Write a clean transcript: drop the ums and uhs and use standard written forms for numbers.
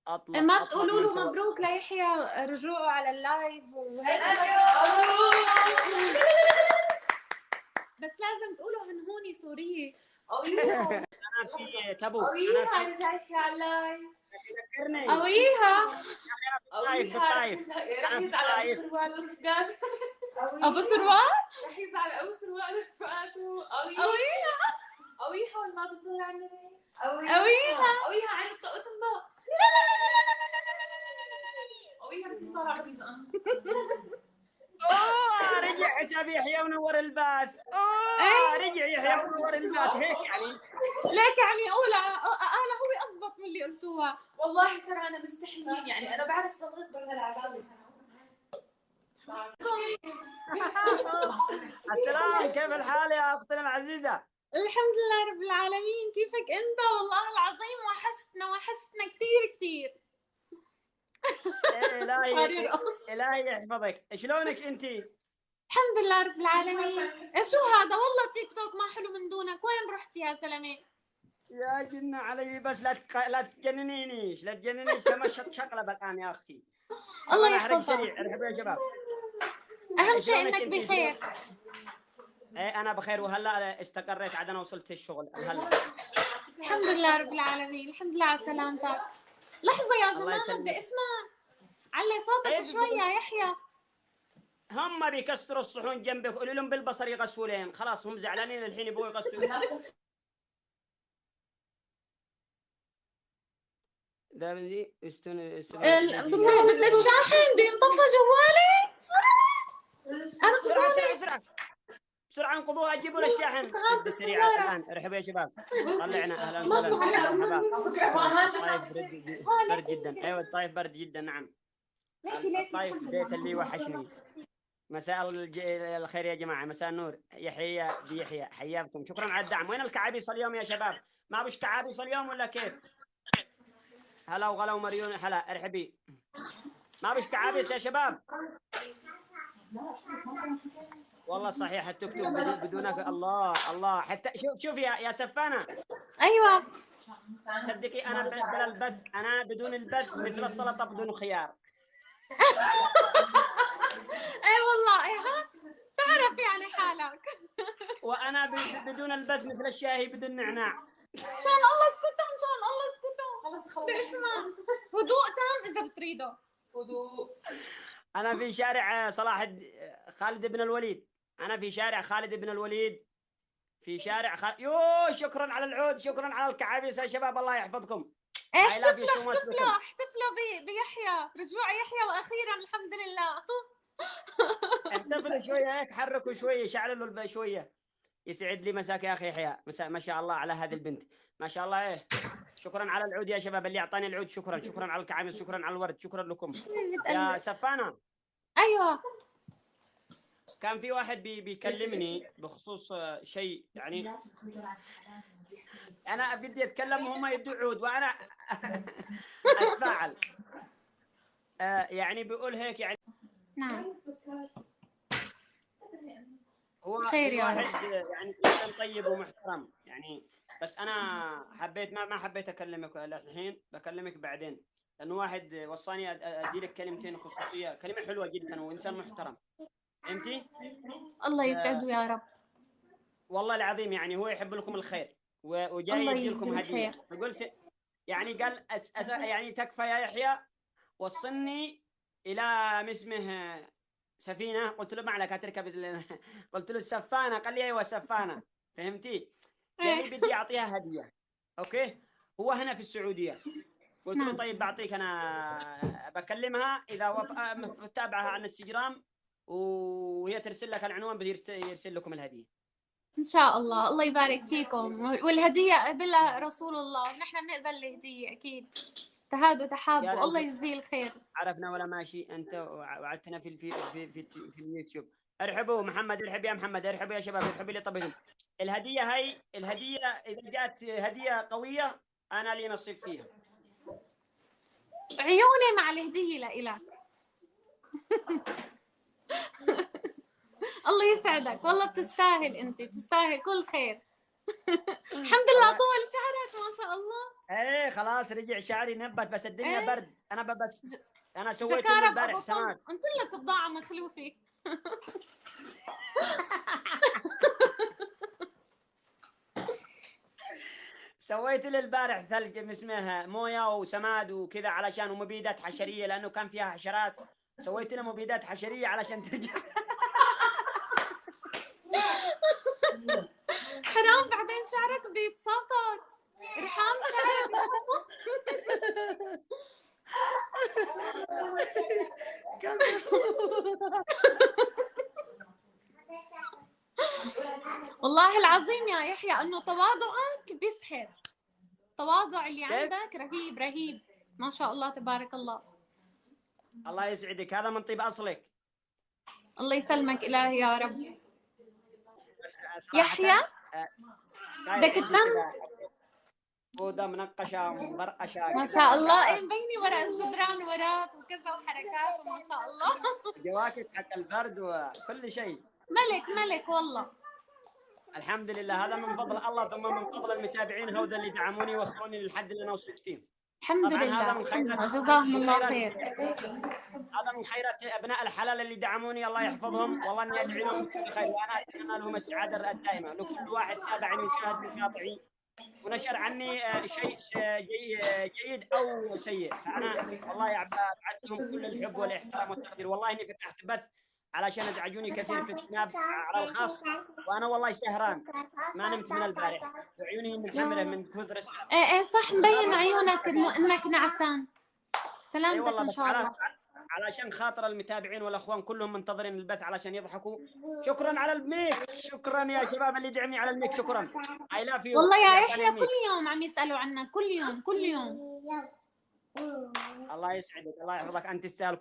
ما اطلق بتقولوا له سوى. مبروك ليحيى رجوعه على اللايف وهيك؟ بس لازم تقولوا هنهوني سورية. انا في تبوك. قويها رجعتي على اللايف. ذكرني قويها بالطايف. رح انا في يزعل ابو الطايف. سروال ورفقاته. ابو سروال رح يزعل ابو سروال ورفقاته. قويها قويها والله بصلي على النبي. قويها عين الطاقة تنبا. قويها مثل طالع رزقة. رجع حساب يحيى ونور الباث. رجع يحيى ونور الباث هيك يعني. ليك يعني انا هو اضبط من اللي قلتوها. والله ترى انا مستحيين يعني انا بعرف صغير بس السلام، كيف الحال يا اختنا العزيزه؟ الحمد لله رب العالمين، كيفك انت؟ والله العظيم وحشتنا كثير كثير. الهي يحفظك. شلونك انت؟ الحمد لله رب العالمين. شو هذا والله تيك توك ما حلو من دونك، وين رحت يا زلمه؟ يا جنة علي، بس لا تجننينيش، لا تجنني كما شقلب الان يا اختي. الله انا احرق يحفظك. سريع. ارحبوا يا شباب. اهم شيء انك بخير. انا بخير، وهلا استقريت عاد، انا وصلت الشغل هلا. الحمد لله رب العالمين، الحمد لله على سلامتك. لحظه يا جماعه بدي اسمع. علي صوتك شوي يا يحيى. هم بيكسروا الصحون جنبك، قولوا لهم بالبصر يغسولين، خلاص هم زعلانين الحين يبغوا يغسلوا. ده بدي من الشاحن بده ينطفى جوالي بسرعه. انا بسرعه بسرعه انقضوها، جيبوا له الشاحن. جد سريعه الان. ارحبوا يا شباب. طلعنا. اهلا وسهلا مرحبا. الطايف برد جدا. ايوه الطايف برد جدا. نعم الطايف بيت اللي وحشني. مساء الخير يا جماعه، مساء النور. يحيى بيحيى حياكم، شكرا على الدعم. وين الكعابيص اليوم يا شباب؟ ما بش كعابيص اليوم ولا كيف؟ هلا وغلا ومريون. هلا ارحبي. ما بش كعابيص يا شباب؟ والله صحيح التوك توك بدونك. الله حتى شوف يا سفانه. ايوه صدقي انا بلا البث، انا بدون البث مثل السلطه بدون خيار. اي والله ها تعرف يعني حالك. وانا بدون البث مثل الشاهي بدون نعناع. مشان الله اسكتوا، مشان الله اسكتوا. خلص اسمع، هدوء تام اذا بتريدوا. هدوء. انا في شارع خالد بن الوليد. انا في شارع خالد بن الوليد. في شارع شكرا على العود، شكرا على الكعابيس يا شباب، الله يحفظكم. احتفلوا بيحيى، رجوع يحيى واخيرا الحمد لله. احتفلوا شويه هيك، حركوا شويه، شعللوا شويه. يسعد لي مساك يا اخي يحيى. مساء ما شاء الله على هذه البنت، ما شاء الله. شكرا على العود يا شباب، اللي اعطاني العود شكرا على الكعابيس، شكرا على الورد، شكرا لكم. يا سفانه. ايوه كان في واحد بيكلمني بخصوص شيء يعني. انا بدي اتكلم وهم يدوا عود وانا اتفاعل. يعني بيقول هيك يعني. نعم هو في واحد يعني انسان طيب ومحترم يعني. بس انا حبيت ما حبيت اكلمك الحين، بكلمك بعدين، لانه واحد وصاني ادي لك كلمتين خصوصيه، كلمه حلوه جدا وانسان محترم. فهمتي؟ الله يسعده يا رب. والله العظيم يعني هو يحب لكم الخير وجاي يدي لكم هديه. فقلت يعني قال يعني تكفى يا يحيى، وصلني الى اسمه سفينه. قلت له ما عليك تركب قلت له السفانه. قال لي ايوه سفانه. فهمتي؟ قال لي بدي اعطيها هديه. اوكي. هو هنا في السعوديه. قلت له طيب بعطيك، انا بكلمها اذا تتابعها على الانستغرام وهي ترسل لك العنوان يرسل لكم الهديه ان شاء الله. الله يبارك فيكم. والهديه قبلها رسول الله، نحن بنقبل الهديه اكيد. تهادوا تحابوا، الله يجزيه الخير. عرفنا ولا ماشي. انت وعدتنا في اليوتيوب. ارحبوا محمد، ارحب يا محمد، ارحبوا يا شباب، ارحبوا لي. طبعا الهديه اذا جاءت هديه قويه انا لي نصيب فيها. عيوني مع الهديه لإلك. الله يسعدك، والله بتستاهل، انت بتستاهل كل خير. الحمد لله طول شعرك ما شاء الله. ايه خلاص رجع شعري نبت، بس الدنيا إيه؟ برد. انا سويت شكارة اللي البارح بأبو سماد. قلت لك بضاعة مخلوفة. سويت لي البارح ثلج اسمها مويه وسماد وكذا علشان ومبيدات حشريه لانه كان فيها حشرات. سويت لها مبيدات حشريه علشان ترجع. حرام بعدين شعرك بيتساقط. ارحم شعرك والله العظيم يا يحيى انه تواضعك بيسحر. التواضع اللي عندك رهيب رهيب ما شاء الله تبارك الله. الله يسعدك، هذا من طيب اصلك. الله يسلمك الهي يا رب. يحيى بدك تنام. فوضى منقشه ومبرقشه ما شاء الله. ايه مبيني وراء الجدران وراك وكذا وحركات وما شاء الله. جواكت حتى البرد وكل شيء. ملك والله. الحمد لله، هذا من فضل الله ثم من فضل المتابعين هذول اللي دعموني وصلوني للحد اللي انا وصلت فيه. الحمد لله جزاهم الله خير. هذا من خيرات ابناء الحلال اللي دعموني، الله يحفظهم، والله اني ادعي لهم بكل خير، وانا اتمنى لهم السعاده الدائمه. لكل واحد تابعني وشاهد مقاطعي ونشر عني شيء جيد او سيء، فانا والله ابعدهم كل الحب والاحترام والتقدير. والله اني فتحت بث علشان ازعجوني كثير في السناب على الخاص، وانا والله سهران ما نمت من البارح وعيوني منحمره من كثر السهر. ايه صح مبين عيونك انك نعسان. سلامتك والله ان شاء الله. علشان خاطر المتابعين والاخوان كلهم منتظرين البث علشان يضحكوا. شكرا على الميك، شكرا يا شباب اللي دعمني على الميك، شكرا. اي لاف يو. والله يا يحيى كل يوم عم يسالوا عنك، كل يوم. الله يسعدك، الله يحفظك، انت تستاهل.